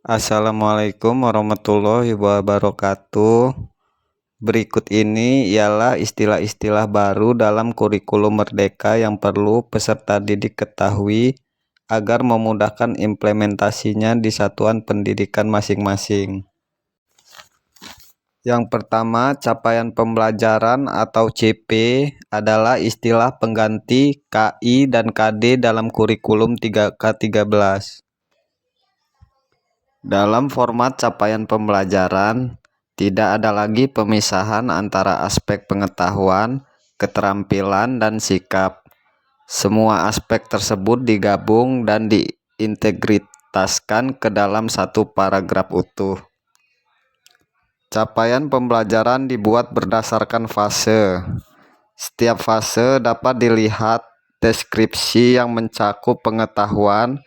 Assalamualaikum warahmatullahi wabarakatuh. Berikut ini ialah istilah-istilah baru dalam kurikulum Merdeka yang perlu peserta didik ketahui agar memudahkan implementasinya di satuan pendidikan masing-masing. Yang pertama, capaian pembelajaran atau CP adalah istilah pengganti KI dan KD dalam kurikulum K13. Dalam format capaian pembelajaran, tidak ada lagi pemisahan antara aspek pengetahuan, keterampilan, dan sikap. Semua aspek tersebut digabung dan diintegritaskan ke dalam satu paragraf utuh. Capaian pembelajaran dibuat berdasarkan fase. Setiap fase dapat dilihat deskripsi yang mencakup pengetahuan,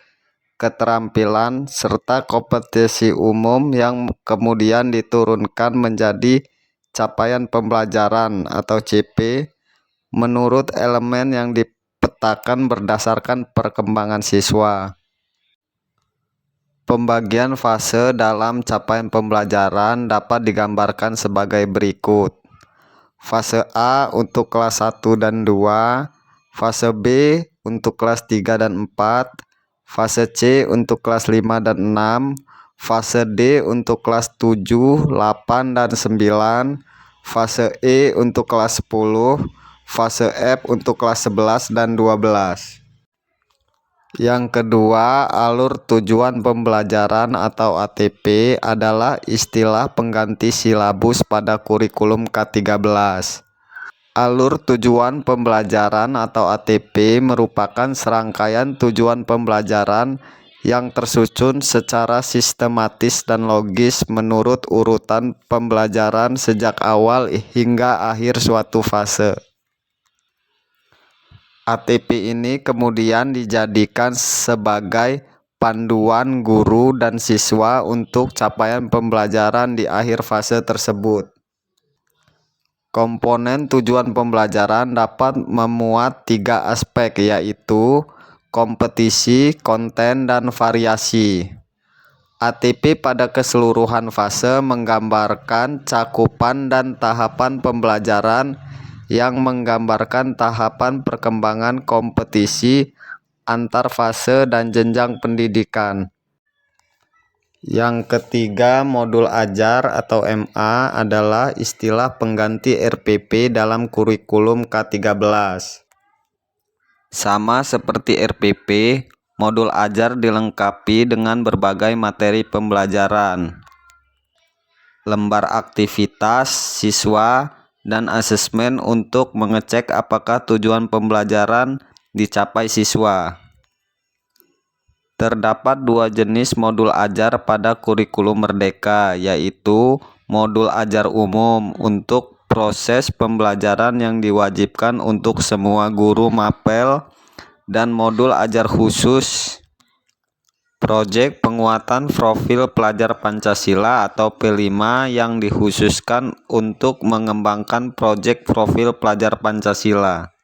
keterampilan, serta kompetensi umum yang kemudian diturunkan menjadi capaian pembelajaran atau CP menurut elemen yang dipetakan berdasarkan perkembangan siswa. Pembagian fase dalam capaian pembelajaran dapat digambarkan sebagai berikut. Fase A untuk kelas 1 dan 2, fase B untuk kelas 3 dan 4, fase C untuk kelas 5 dan 6, fase D untuk kelas 7, 8, dan 9, fase E untuk kelas 10, fase F untuk kelas 11 dan 12. Yang kedua, alur tujuan pembelajaran atau ATP adalah istilah pengganti silabus pada kurikulum K13. Alur tujuan pembelajaran atau ATP merupakan serangkaian tujuan pembelajaran yang tersusun secara sistematis dan logis menurut urutan pembelajaran sejak awal hingga akhir suatu fase. ATP ini kemudian dijadikan sebagai panduan guru dan siswa untuk capaian pembelajaran di akhir fase tersebut. Komponen tujuan pembelajaran dapat memuat 3 aspek, yaitu kompetisi, konten, dan variasi. ATP pada keseluruhan fase menggambarkan cakupan dan tahapan pembelajaran yang menggambarkan tahapan perkembangan kompetisi antar fase dan jenjang pendidikan. Yang ketiga, modul ajar atau MA adalah istilah pengganti RPP dalam kurikulum K13. Sama seperti RPP, modul ajar dilengkapi dengan berbagai materi pembelajaran, lembar aktivitas siswa, dan asesmen untuk mengecek apakah tujuan pembelajaran dicapai siswa. Terdapat 2 jenis modul ajar pada kurikulum Merdeka, yaitu modul ajar umum untuk proses pembelajaran yang diwajibkan untuk semua guru mapel dan modul ajar khusus proyek penguatan profil pelajar Pancasila atau P5 yang dikhususkan untuk mengembangkan proyek profil pelajar Pancasila.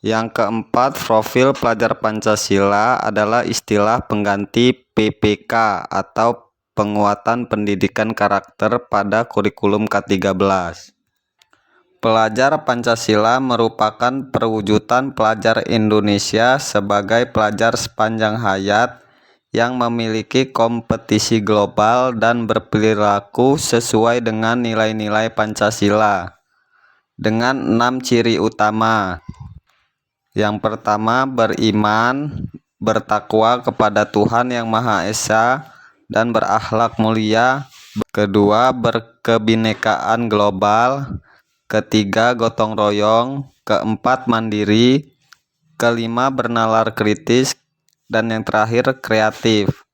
Yang keempat, profil pelajar Pancasila adalah istilah pengganti PPK atau penguatan pendidikan karakter pada kurikulum K13. Pelajar Pancasila merupakan perwujudan pelajar Indonesia sebagai pelajar sepanjang hayat yang memiliki kompetisi global dan berperilaku sesuai dengan nilai-nilai Pancasila dengan 6 ciri utama. Yang pertama, beriman, bertakwa kepada Tuhan Yang Maha Esa, dan berakhlak mulia. Kedua, berkebinekaan global. Ketiga, gotong royong. Keempat, mandiri. Kelima, bernalar kritis. Dan yang terakhir, kreatif.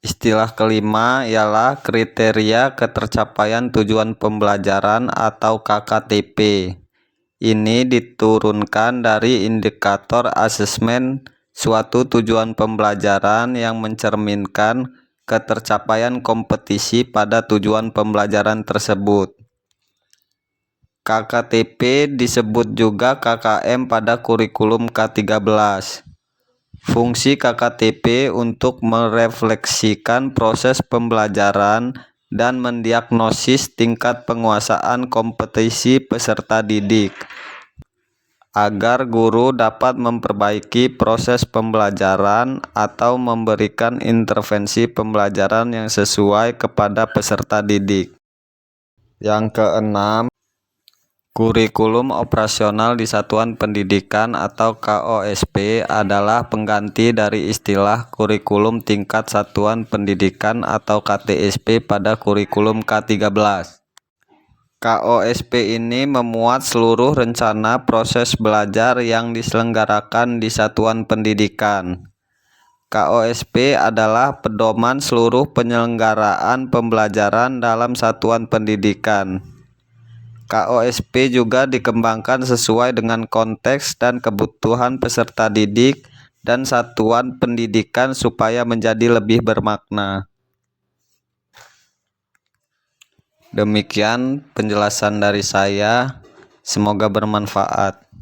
Istilah kelima ialah kriteria ketercapaian tujuan pembelajaran atau KKTP. Ini diturunkan dari indikator asesmen suatu tujuan pembelajaran yang mencerminkan ketercapaian kompetisi pada tujuan pembelajaran tersebut. KKTP disebut juga KKM pada kurikulum K13. Fungsi KKTP untuk merefleksikan proses pembelajaran dan mendiagnosis tingkat penguasaan kompetensi peserta didik, agar guru dapat memperbaiki proses pembelajaran atau memberikan intervensi pembelajaran yang sesuai kepada peserta didik. Yang keenam, kurikulum operasional di satuan pendidikan atau KOSP adalah pengganti dari istilah kurikulum tingkat satuan pendidikan atau KTSP pada kurikulum K13. KOSP ini memuat seluruh rencana proses belajar yang diselenggarakan di satuan pendidikan. KOSP adalah pedoman seluruh penyelenggaraan pembelajaran dalam satuan pendidikan. KOSP juga dikembangkan sesuai dengan konteks dan kebutuhan peserta didik dan satuan pendidikan supaya menjadi lebih bermakna. Demikian penjelasan dari saya, semoga bermanfaat.